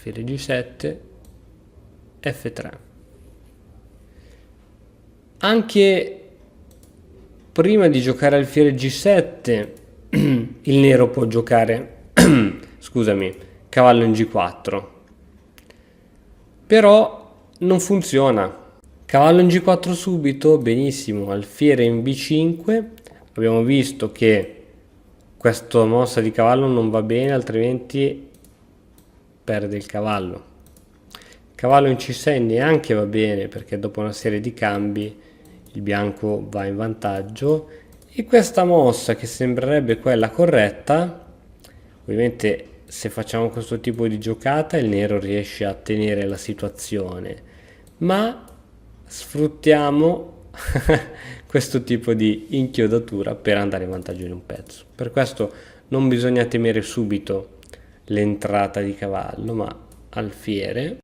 alfiere G7, F3. Anche prima di giocare alfiere G7 il nero può giocare scusami, cavallo in G4, però non funziona. Cavallo in G4 subito, benissimo, alfiere in B5, abbiamo visto che questa mossa di cavallo non va bene, altrimenti perde il cavallo. Cavallo in C6 neanche va bene, perché dopo una serie di cambi il bianco va in vantaggio, e questa mossa che sembrerebbe quella corretta, ovviamente se facciamo questo tipo di giocata il nero riesce a tenere la situazione, ma sfruttiamo questo tipo di inchiodatura per andare in vantaggio di un pezzo. Per questo non bisogna temere subito l'entrata di cavallo, ma alfiere